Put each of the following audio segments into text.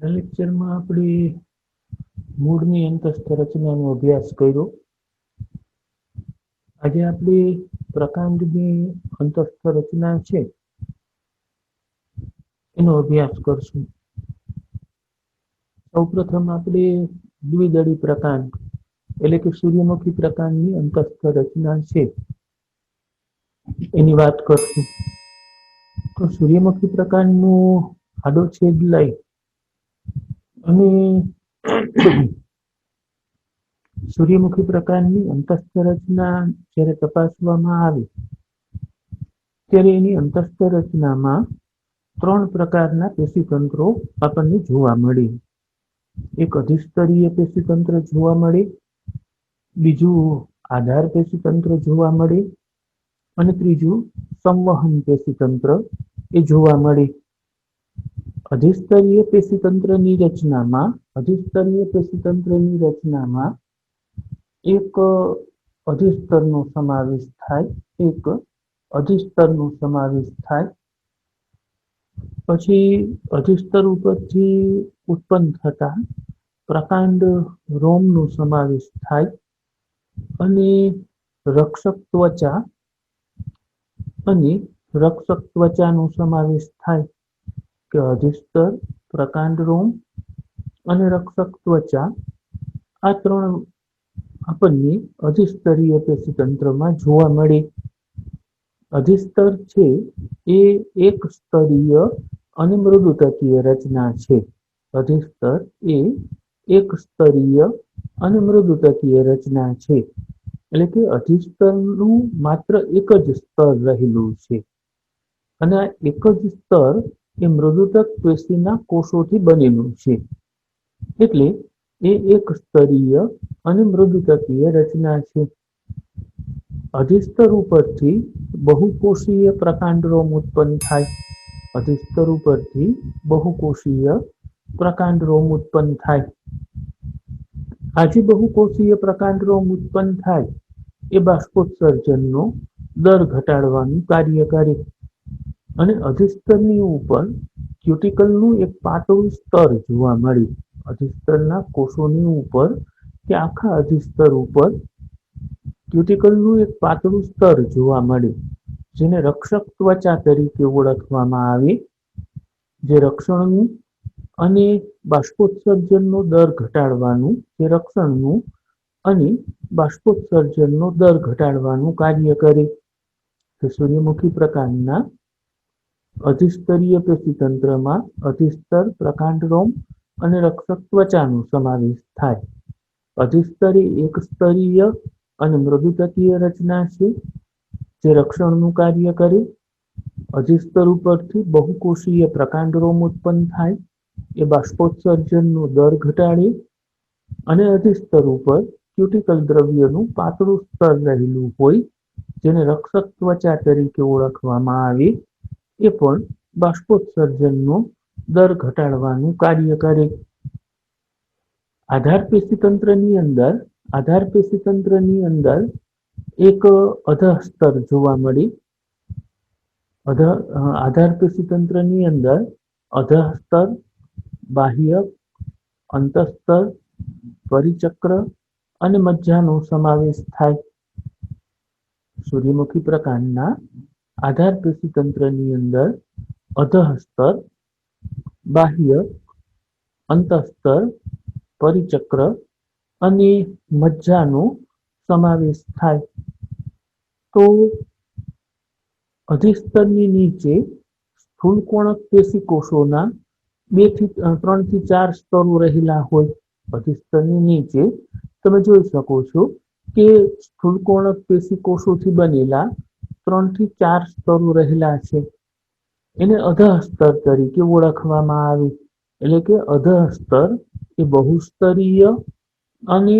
આ લેક્ચરમાં આપણે મૂળની અંતસ્થ રચનાનો અભ્યાસ કર્યો. આજે આપણે પ્રકાંડની અંતસ્થ રચના છે એનો અભ્યાસ કરશું. સૌપ્રથમ આપણે દ્વિદળી પ્રકાંડ એટલે કે સૂર્યમુખી પ્રકાંડની અંતસ્થ રચના છે એની વાત કરશું. તો સૂર્યમુખી પ્રકાંડનું આડો છેદ લઈ અને સૂર્યમુખી પ્રકારની અંતસ્થ રચના જ્યારે તપાસવામાં આવે ત્યારે એની અંતસ્થ રચનામાં 3 પ્રકારના પેશીતંત્રો આપણને જોવા મળે. એક અધિસ્તરીય પેશીતંત્ર જોવા મળે, બીજું આધાર પેશીતંત્ર જોવા મળે અને ત્રીજું સંવહન પેશીતંત્ર એ જોવા મળે. અધિસ્તરીય પેશીતંત્રની રચનામાં એક અધિસ્તરનો સમાવેશ થાય, એક અધિસ્તરનો સમાવેશ થાય. પછી અધિસ્તર ઉપરથી ઉત્પન્ન થતા પ્રકાંડ રોમનો સમાવેશ થાય અને રક્ષક ત્વચાનો સમાવેશ થાય કે અધિસ્તર, પ્રકાંડ રોમ અને રક્ષક ત્વચા આ 3 આપણને અધિસ્તરીય પેશીતંત્રમાં જોવા મળે. અધિસ્તર છે એ એક સ્તરીય અને મૃદુતકીય રચના છે. અધિસ્તર એ એક સ્તરીય અને મૃદુતકીય રચના છે. એટલે કે અધિસ્તરનું માત્ર એક જ સ્તર રહેલું છે અને આ એક જ સ્તર એ મૃદુતક પેશીના કોષોથી બનેલું છે. એટલે એ એક સ્તરીય અને મૃદુતકીય રચના છે. અધિસ્તર ઉપરથી બહુકોષીય પ્રકાંડ રોમ ઉત્પન્ન થાય. અધિસ્તર ઉપરથી બહુકોષીય પ્રકાંડ રોમ ઉત્પન્ન થાય. આ જે બહુકોષીય પ્રકાંડ રોમ ઉત્પન્ન થાય એ બાષ્પોત્સર્જનનો દર ઘટાડવાનું કાર્ય કરે અને અધિસ્તરની ઉપર ક્યુટિકલનું એક પાતળું સ્તર જોવા મળે. અધિસ્તરના કોષોની ઉપર કે આખા અધિસ્તર ઉપર ક્યુટિકલનું એક પાતળું સ્તર જોવા મળે જેને રક્ષક ત્વચા તરીકે ઓળખવામાં આવે, જે રક્ષણનું અને બાષ્પોત્સર્જનનો દર ઘટાડવાનું, જે રક્ષણનું અને બાષ્પોત્સર્જનનો દર ઘટાડવાનું કાર્ય કરે. તો સૂર્યમુખી પ્રકાંડના અધિસ્તરીય પેશીતંત્રમાં અધિસ્તર, પ્રકાંડ રોમ અને રક્ષક ત્વચાનો સમાવેશ થાય. અધિસ્તર એ એક સ્તરીય અને મૃદુતકીય રચના છે જે રક્ષણનું કાર્ય કરે. અધિસ્તર ઉપરથી બહુકોષીય પ્રકાંડ રોમ ઉત્પન્ન થાય, એ બાષ્પોત્સર્જનનો દર ઘટાડે અને અધિસ્તર ઉપર ક્યુટિકલ દ્રવ્યનું પાતળું સ્તર રહેલું હોય જેને રક્ષક ત્વચા તરીકે ઓળખવામાં આવે, એ પણ બાષ્પોત્સર્જનનો દર ઘટાડવાનું કાર્ય કરે. આધાર પેશીતંત્રની અંદર એક અધઃસ્તર જોવા મળે. આધાર પેશીતંત્રની અંદર અધઃસ્તર, બાહ્યક, અંતસ્તર, પરિચક્ર અને મજ્જાનો સમાવેશ થાય. સૂર્યમુખી પ્રકાંડના આધાર પેશીતંત્રની અંદર અધઃસ્તર, બાહ્યક, અંતસ્તર, પરિચક્ર અને મજ્જાનો સમાવેશ થાય. તો અધિસ્તરની નીચે સ્થૂળકોણક પેશીકોષોના 3 થી 4 સ્તરો રહેલા હોય. અધિસ્તરની નીચે તમે જોઈ શકો છો કે સ્થૂળકોણક પેશીકોષોથી બનેલા 3 થી 4 સ્તરો રહેલા છે. એને અધઃસ્તર તરીકે ઓળખવામાં આવે. એટલે કે અધઃસ્તર એ બહુસ્તરીય અને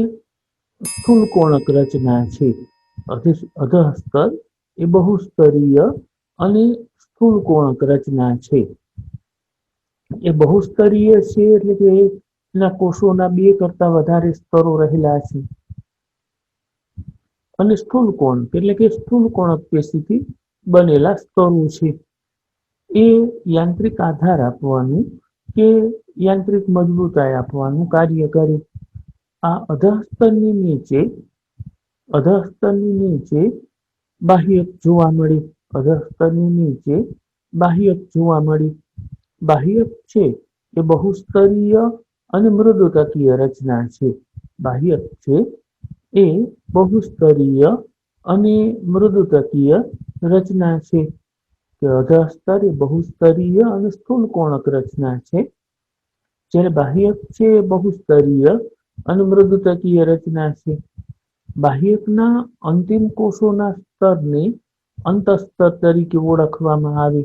સ્થૂળકોણક રચના છે. અધઃસ્તર એ બહુસ્તરીય અને સ્થૂળકોણક રચના છે. એ બહુસ્તરીય છે એટલે કે એના કોષોના 2 કરતા વધારે સ્તરો રહેલા છે અને સ્થૂળકોણક એટલે કે સ્થૂળકોણક પેશીથી બનેલા સ્તરો છે. એ યાંત્રિક આધાર આપવાનું કે યાંત્રિક મજબૂતાઈ આપવાનું કાર્ય કરે. આ અધઃસ્તરની નીચે બાહ્યક જોવા મળી. અધઃસ્તરની નીચે બાહ્યક જોવા મળી. બાહ્યક છે એ બહુસ્તરીય અને મૃદુતકીય રચના છે. બાહ્યક છે એ બહુસ્તરીય અને મૃદુતકીય રચના છે. કે અધઃસ્તર એ બહુસ્તરીય અને સ્થૂળકોણક રચના છે. જ્યારે બાહ્યક છે એ બહુસ્તરીય અને મૃદુતકીય રચના છે. બાહ્યકના અંતિમ કોષોના સ્તરને અંતસ્તર તરીકે ઓળખવામાં આવે.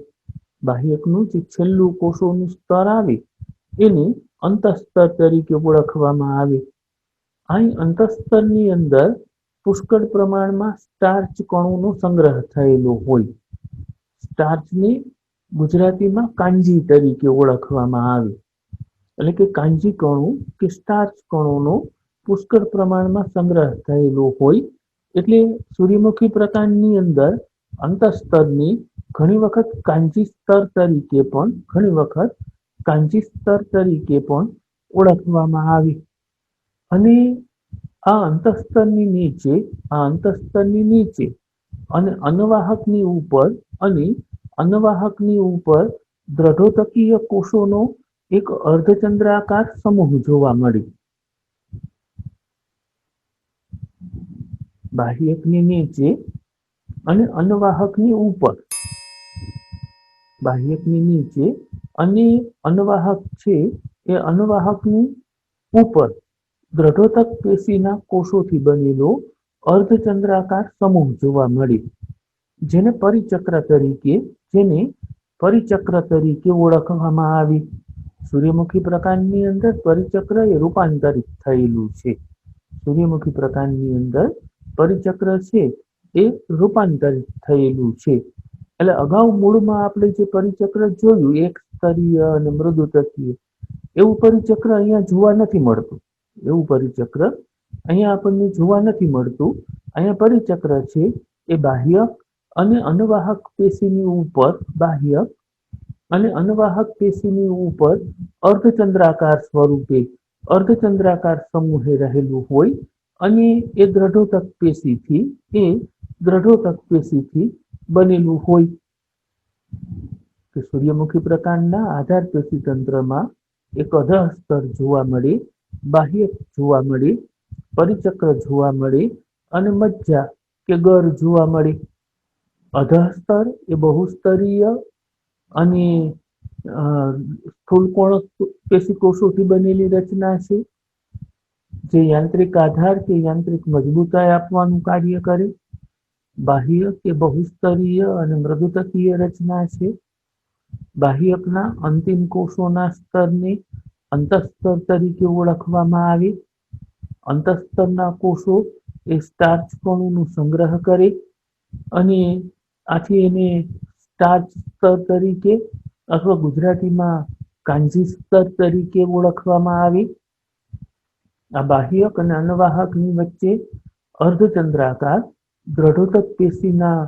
બાહ્યકનું જે છેલ્લું કોષોનું સ્તર આવે એને અંતસ્તર તરીકે ઓળખવામાં આવે. અહીં અંતસ્તરની અંદર પુષ્કળ પ્રમાણમાં સ્ટાર્ચ કણોનો સંગ્રહ થયેલો હોય. સ્ટાર્ચને ગુજરાતીમાં કાંજી તરીકે ઓળખવામાં આવે. એટલે કે કાંજી કણો કે સ્ટાર્ચ કણોનો પુષ્કળ પ્રમાણમાં સંગ્રહ થયેલો હોય. એટલે સૂર્યમુખી પ્રકાંડની અંદર અંતસ્તરની ઘણી વખત કાંજી સ્તર તરીકે પણ ઓળખવામાં આવે. અને આ અંતસ્તરની નીચે અને અન્નવાહકની ઉપર દ્રઢોતકીય કોષોનો એક અર્ધચંદ્રાકાર સમૂહ જોવા મળે. બાહ્યકની નીચે અને અન્નવાહકની ઉપર બાહ્યકની નીચે અને અન્નવાહક છે એ અન્નવાહકની ઉપર દ્રઢોતક પેશીના કોષોથી બનેલો અર્ધચંદ્રાકાર સમૂહ જોવા મળે. જેને પરિચક્ર તરીકે ઓળખવામાં આવે. સૂર્યમુખી પ્રકાંડની અંદર પરિચક્ર એ રૂપાંતરિત થયેલું છે. સૂર્યમુખી પ્રકાંડની અંદર પરિચક્ર છે એ રૂપાંતરિત થયેલું છે. એટલે અગાઉ મૂળમાં આપણે જે પરિચક્ર જોયું એક સ્તરીય અને મૃદુતકીય, એવું પરિચક્ર અહીંયા જોવા નથી મળતું. અહીંયા પરિચક્ર છે એ બાહ્યક અને અન્નવાહક પેશીની ઉપર અર્ધચંદ્રાકાર સમૂહે રહેલું હોય. અને એ દ્રઢોતક પેશીથી બનેલું હોય. કે સૂર્યમુખી પ્રકાંડના આધાર પેશી તંત્રમાં એક અધઃસ્તર જોવા મળે, બાહ્યક જોવા મળે, પરિચક્ર જોવા મળે અને મજ્જા કે ગર જોવા મળે. અધઃસ્તર એ બહુસ્તરીય અને સ્થૂળકોણક પેશીકોષોથી બનેલી રચના છે, જે યાંત્રિક આધાર કે યાંત્રિક મજબૂતાઈ આપવાનું કાર્ય કરે. બાહ્યક એ બહુસ્તરીય અને મૃદુતકીય રચના છે. બાહ્યકના અંતિમ કોષોના સ્તરને અંતસ્તર તરીકે ઓળખવામાં આવે. અંતસ્તરના કોષો એ સ્ટાર્ચ કણોનો સંગ્રહ કરે અને આથી એને સ્ટાર્ચ સ્તર તરીકે અથવા ગુજરાતીમાં કાંજી સ્તર તરીકે ઓળખવામાં આવે. આ બાહ્યક અને અન્નવાહકની વચ્ચે અર્ધચંદ્રાકાર દ્રઢોતક પેશીના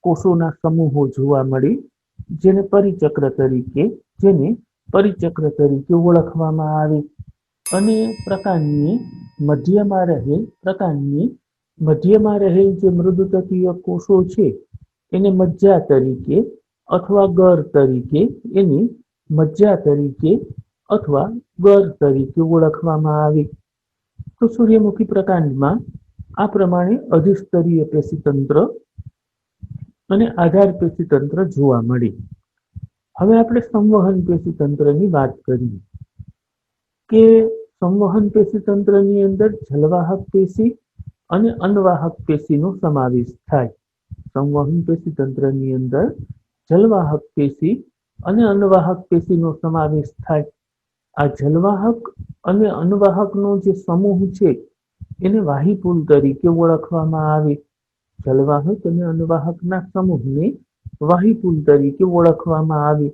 કોષોના સમૂહો જોવા મળે, જેને પરિચક્ર તરીકે ઓળખવામાં આવે. અને પ્રકાંડની મધ્યમાં રહેલ જે મૃદુતકીય કોષો છે એને મજ્જા તરીકે અથવા ગર તરીકે ઓળખવામાં આવે. તો સૂર્યમુખી પ્રકાંડમાં આ પ્રમાણે અધિસ્તરીય પેશીતંત્ર અને આધાર પેશીતંત્ર જોવા મળે. હવે આપણે સંવહન પેશીતંત્રની વાત કરીએ કે સંવહન પેશીતંત્રની અંદર જલવાહક પેશી અને અન્નવાહક પેશીનો સમાવેશ થાય. સંવહન પેશીતંત્રની અંદર જલવાહક પેશી અને અન્નવાહક પેશીનો સમાવેશ થાય. આ જલવાહક અને અન્નવાહકનો જે સમૂહ છે એને વાહિપુલ તરીકે ઓળખવામાં આવે. જલવાહક અને અન્નવાહકના સમૂહને વાહિપુલ તરીકે ઓળખવામાં આવે.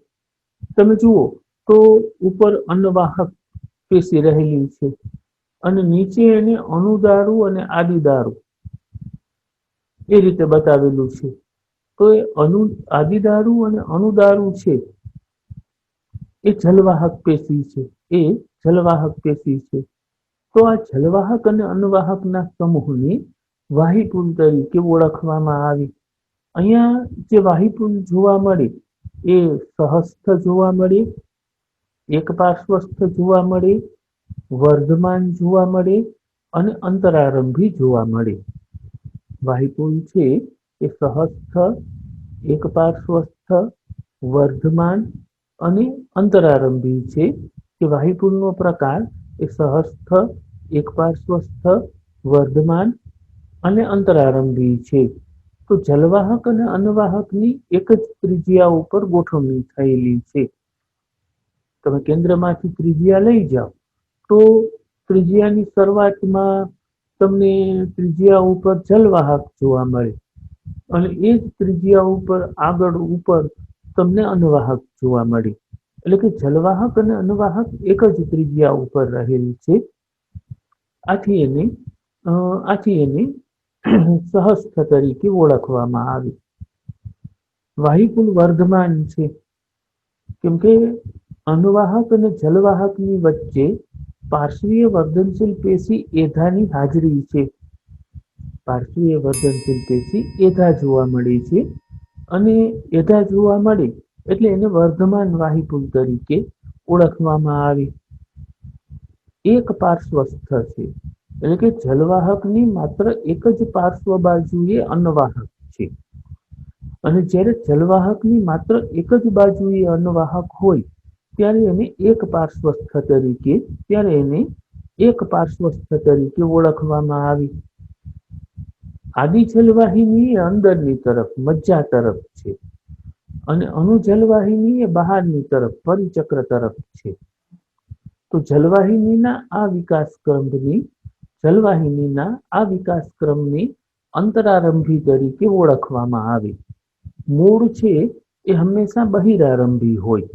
તમે જુઓ તો ઉપર અન્નવાહક પેશી રહેલી છે અને નીચે એને અનુદારું અને આદિદારું એ રીતે બતાવેલું છે. તો એ આદિદારું અને અનુદારું છે એ જલવાહક પેશી છે. એ જલવાહક પેશી છે. તો આ જલવાહક અને અન્નવાહકના સમૂહને વાહિપુલ તરીકે ઓળખવામાં આવે. અહીંયા જે વાહિપુલ જોવા મળે એ સહસ્થ જોવા મળે, એક પાર્શ્વસ્થ જોવા મળે, વર્ધમાન જોવા મળે અને અંતરારંભી જોવા મળે. વાહિપુલ છે એ સહસ્થ, એક પાર્શ્વસ્થ, વર્ધમાન અને અંતરારંભી છે. કે વાહિપુલનો પ્રકાર એ સહસ્થ, એક પાર્શ્વસ્થ, વર્ધમાન અને અંતરારંભી છે. તો જલવાહક અને અન્નવાહકની એક જ ત્રિજ્યા ઉપર ગોઠવણી થયેલી છે. તમે કેન્દ્રમાંથી ત્રિજ્યા લઈ જાઓ તો ત્રિજ્યાની શરૂઆતમાં તમને ત્રિજ્યા ઉપર જલવાહક જોવા મળે અને એ જ ત્રિજ્યા ઉપર આગળ ઉપર તમને અન્નવાહક જોવા મળે. એટલે કે જલવાહક અને અન્નવાહક એક જ ત્રિજ્યા ઉપર રહેલ છે. આથી એને સહસ્થ તરીકે ઓળખવામાં આવે. વાહિપુલ વર્ધમાન છે કેમ કે અન્નવાહક અને જલવાહકની વચ્ચે પાર્શ્વીય વર્ધનશીલ પેશી એધાની હાજરી છે. પાર્શ્વીય વર્ધનશીલ પેશી એધા જોવા મળે છે અને એધા જોવા મળે એટલે એને વર્ધમાન વાહિપુલ તરીકે ઓળખવામાં આવે. એક પાર્શ્વસ્થ છે એટલે કે જલવાહકની માત્ર એક જ પાર્શ્વ બાજુએ અન્નવાહક છે અને જ્યારે જલવાહકની માત્ર એક જ બાજુએ અન્નવાહક હોય ત્યારે એને એક પાર્શ્વસ્થ તરીકે ઓળખવામાં આવે. આદિ જલવાહિની એ અંદરની તરફ મજ્જા તરફ છે અને અનુજલવાહિની એ બહારની તરફ પરિચક્ર તરફ છે. તો જલવાહિનીના આ વિકાસક્રમની અંતરારંભી તરીકે ઓળખવામાં આવે. મૂળ છે એ હંમેશા બહિરારંભી હોય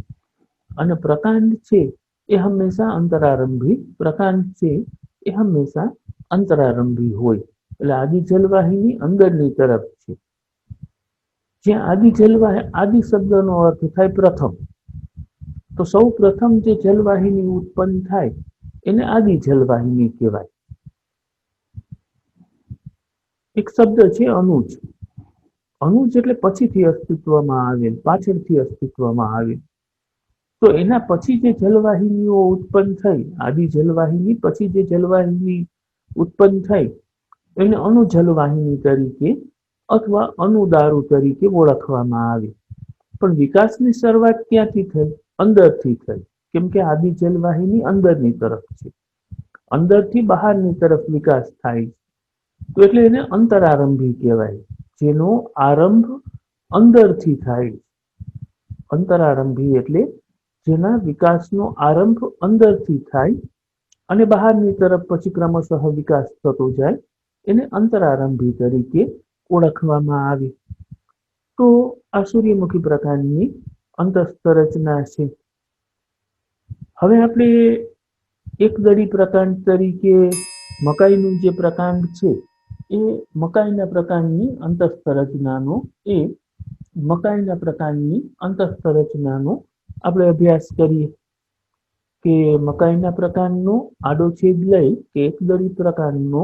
અને પ્રકાંડ છે એ હંમેશા અંતરારંભી હોય. એટલે આદિ જલવાહિની અંદરની તરફ છે. જ્યાં આદિ શબ્દનો અર્થ થાય પ્રથમ. તો સૌ પ્રથમ જે જલવાહિની ઉત્પન્ન થાય એને આદિ જલવાહિની કહેવાય. એક શબ્દ છે અનુજ. અનુજ એટલે પછીથી અસ્તિત્વમાં આવેલ, પાછળથી અસ્તિત્વમાં આવેલ. તો એના પછી જે જલવાહિનીઓ ઉત્પન્ન થઈ, આદિ જલવાહિની પછી જે જલવાહિની ઉત્પન્ન થઈ એને અનુજલવાહિની તરીકે અથવા અનુદારુ તરીકે ઓળખવામાં આવે. પણ વિકાસની શરૂઆત ક્યાંથી થઈ? અંદરથી થઈ. કેમ કે આદિ જલવાહિની અંદરની તરફ છે, અંદરથી બહારની તરફ વિકાસ થાય તો એટલે એને અંતરારંભી કહેવાય. જેનો આરંભ અંદરથી થાય. અંતરારંભી એટલે જેના વિકાસનો આરંભ અંદરથી થાય અને બહારની તરફ પછી ક્રમશઃ વિકાસ થતો જાય એને અંતરારંભી તરીકે ઓળખવામાં આવે. તો આ સૂર્યમુખી પ્રકારની અંતસ્થ રચના છે. હવે આપણે એકદળી પ્રકાંડ તરીકે મકાઈનું જે પ્રકાંડ છે એ મકાઈના પ્રકાંડની અંતસ્થ રચનાનો આપણે અભ્યાસ કરીએ કે મકાઈના પ્રકાંડનો આડો છેદ લઈ કે એકદળી પ્રકાંડનો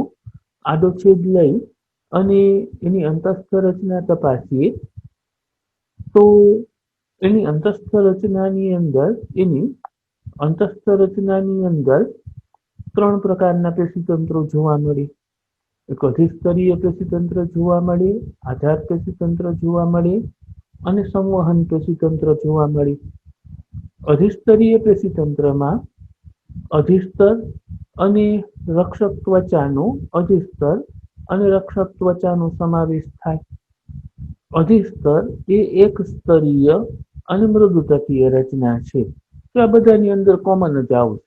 આડો છેદ લઈ અને એની અંતસ્થ રચના તપાસીએ તો એની અંતસ્થ રચનાની અંદર ત્રણ પ્રકારના પેશીતંત્રો જોવા મળે. એક અધિસ્તરીય પેશીતંત્ર જોવા મળે, આધાર પેશીતંત્ર જોવા મળે અને સંવહન પેશીતંત્ર જોવા મળે. અધિસ્તરીય પેશીતંત્રમાં અધિસ્તર અને રક્ષક ત્વચાનો સમાવેશ થાય. અધિસ્તર એ એક સ્તરીય અને મૃદુતકીય રચના છે. તો આ બધાની અંદર કોમન જ આવશે.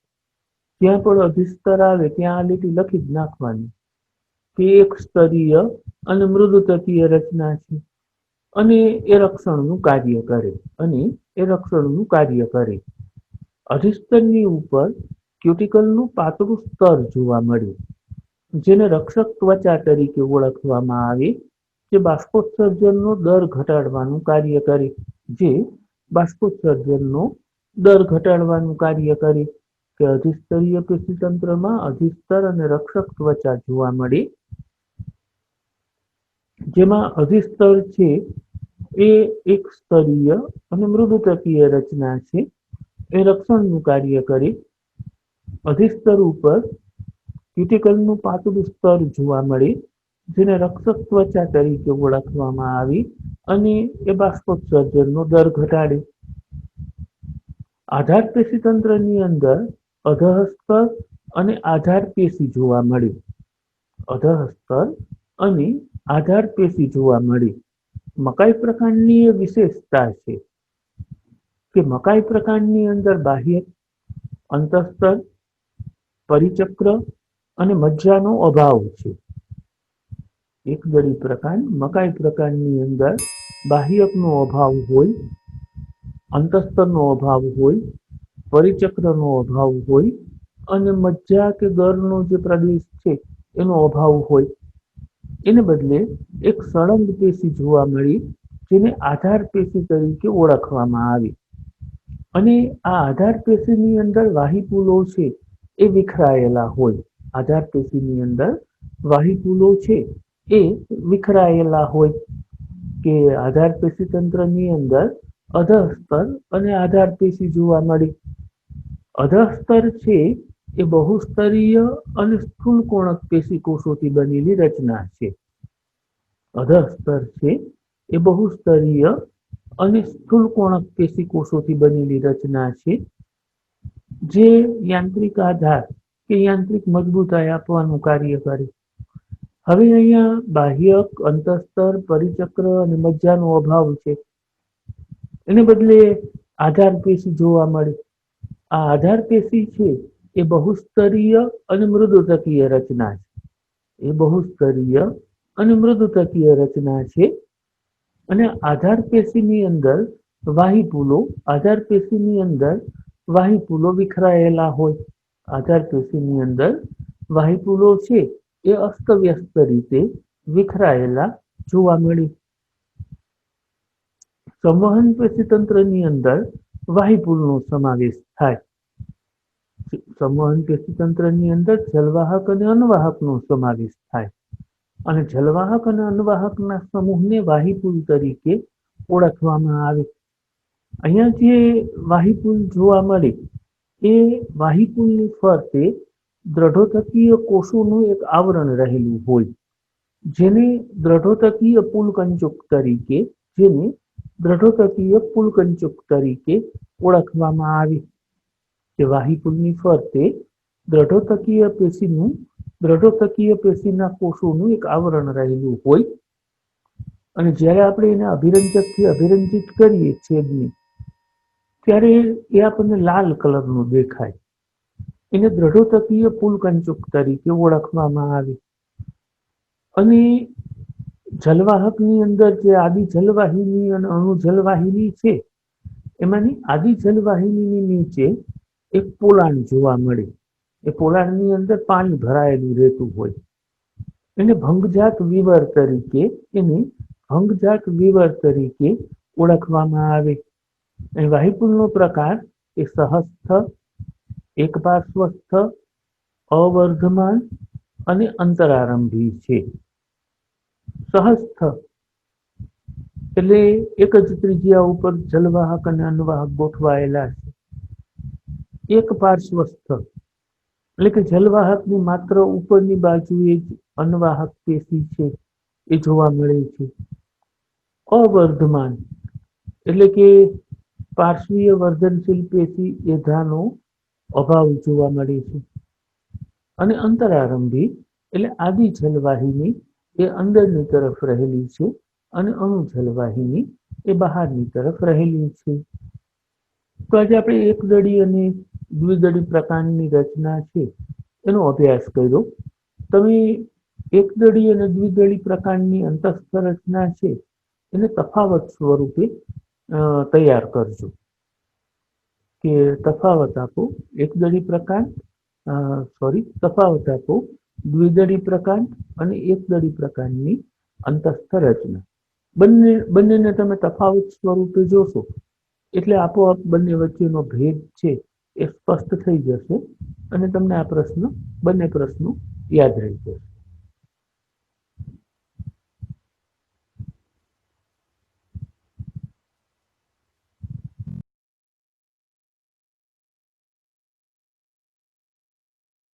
જ્યાં પણ અધિસ્તર આવે ત્યાં આ લીટી લખી જ નાખવાની કે એક સ્તરીય અને મૃદુતકીય રચના છે અને એ રક્ષણનું કાર્ય કરે. અધિસ્તરની ઉપર ક્યુટિકલનું પાતળું સ્તર જોવા મળે જેને રક્ષક ત્વચા તરીકે ઓળખવામાં આવે, જે બાષ્પોત્સર્જનનો દર ઘટાડવાનું કાર્ય કરે. દર ઘટાડવાનું કાર્ય કરે કે અધિસ્તરીય પેશીતંત્રમાં અધિસ્તર અને રક્ષક ત્વચા જોવા મળે, જેમાં અધિસ્તર છે એ એક સ્તરીય અને મૃદુતકીય રચના છે. એ રક્ષણનું કાર્ય કરે. અધિસ્તર ઉપર ક્યુટિકલનું પાતળું સ્તર જોવા મળે, જેને રક્ષક ત્વચા તરીકે ઓળખવામાં આવી અને એ બાષ્પોત્સર્જનનો દર ઘટાડે. આધાર પેશીતંત્રની અંદર અધઃસ્તર અને આધાર પેશી જોવા મળે. અધઃસ્તર અને આધાર પેશી જોવા મળે. મકાઈ પ્રકાંડની એ વિશેષતા છે કે મકાઈ પ્રકાંડની અંદર બાહ્ય, અંતસ્તર, પરિચક્ર અને મજ્જાનો અભાવ છે. એકદળી પ્રકાંડ મકાઈ પ્રકાંડની અંદર બાહ્યકનો અભાવ હોય, અંતસ્તરનો અભાવ હોય, પરિચક્રનો અભાવ હોય અને મજ્જા કે ગરનો જે પ્રદેશ છે એનો અભાવ હોય. એને બદલે એક સળંગ પેશી જોવા મળી, જેને આધાર પેશી તરીકે ઓળખવામાં આવી. અને આ આધાર પેશીની અંદર વાહિપુલો છે એ વિખરાયેલા હોય. આધાર પેશીની અંદર વાહિપુલો છે એ વિખરાયેલા હોય કે આધાર પેશી તંત્રની અંદર અધઃસ્તર અને આધાર પેશી જોવા મળી. અધઃસ્તર છે એ બહુસ્તરીય અને સ્થૂલકોણક પેશી કોષોથી બનેલી રચના છે. અધઃસ્તર છે એ બહુસ્તરીય અને સ્થૂલકોણક પેશી કોષોથી બનેલી રચના છે, જે યાંત્રિક આધાર કે યાંત્રિક મજબૂતાઈ આપવાનું કાર્ય કરે. હવે અહીંયા બાહ્યક, અંતસ્તર, પરિચક્ર અને મજ્જાનો અભાવ છે. એને બદલે આધાર પેશી જોવા મળે. આ આધાર પેશી છે એ બહુસ્તરીય અને મૃદુતકીય રચના છે. એ બહુસ્તરીય અને મૃદુતકીય રચના છે. અને આધાર પેશીની અંદર વાહિપુલો વિખરાયેલા હોય. આધાર પેશીની અંદર વાહિપુલો છે એ અસ્તવ્યસ્ત રીતે વિખરાયેલા જોવા મળે. સંવહન પેશીતંત્રની અંદર વાહિપુલનો સમાવેશ થાય. સંવહન પેશીતંત્રની અંદર જલવાહક અને અન્વાહકનો સમાવેશ થાય અને જલવાહક અને અન્વાહકના સમૂહને વાહિપુલ તરીકે ઓળખવામાં આવે. અહીંયા જે વાહિપુલ જોવા મળે એ વાહિપુલની ફરતે દ્રઢોતકીય કોષોનું એક આવરણ રહેલું હોય, જેને દ્રઢોતકીય પુલકંચુક તરીકે ઓળખવામાં આવે. કે વાહિપુલની ફરતે દ્રઢોતકીય પેશીના કોષોનું એક આવરણ રહેલું હોય અને જ્યારે આપણે એને અભિરંજકથી અભિરંજિત કરીએ છેદને, ત્યારે એ આપણને લાલ કલરનું દેખાય. એને દ્રઢોતકીય પુલકંચુક તરીકે ઓળખવામાં આવે. અને જલવાહકની અંદર જે આદિ જલવાહિની અને અણુ જલવાહિની છે, એમાંની આદિ જલવાહિનીની નીચે એક પોલાણ જોવા મળે. એ પોલાણની અંદર પાણી ભરાયેલું રહેતું હોય. એને ભંગજાત વિવર તરીકે ઓળખવામાં આવે. અહીં વાહિપુલનો પ્રકાર એ સહસ્થ, એકપાર્શ્વસ્થ, અવર્ધમાન અને અંતરારંભી છે. સહસ્થ એટલે એક જ ત્રિજ્યા ઉપર જલવાહક અને અન્વાહક ગોઠવાયેલા છે. એક પાર્શ્વસ્થ એટલે કે જલવાહકની માત્ર ઉપરની બાજુએ જ અન્વાહક પેશી છે એ જોવા મળે છે. અવર્ધમાન એટલે કે પાર્શ્વીય વર્ધનશીલ પેશી એધાનો અભાવ જોવા મળે છે. અને અંતરારંભી એટલે આદિ જલવાહિની એ અંદરની તરફ રહેલી છે અને અણુ જલવાહિની એ બહારની તરફ રહેલી છે. તો આજે આપણે એકદળી અને દ્વિદળી પ્રકારની રચના છે એનો અભ્યાસ કર્યો. તમે એકદળી અને દ્વિદળી પ્રકારની અંતસ્થ રચના છે એને તફાવત સ્વરૂપે તૈયાર કરજો. કે તફાવત આપો દ્વિદળી પ્રકાંડ અને એકદળી પ્રકારની અંતસ્થ રચના. બંનેને તમે તફાવત સ્વરૂપે જોશો એટલે આપોઆપ બંને વચ્ચેનો ભેદ છે એ સ્પષ્ટ થઈ જશે અને તમને આ પ્રશ્ન બંને પ્રશ્નો યાદ રહી જશે.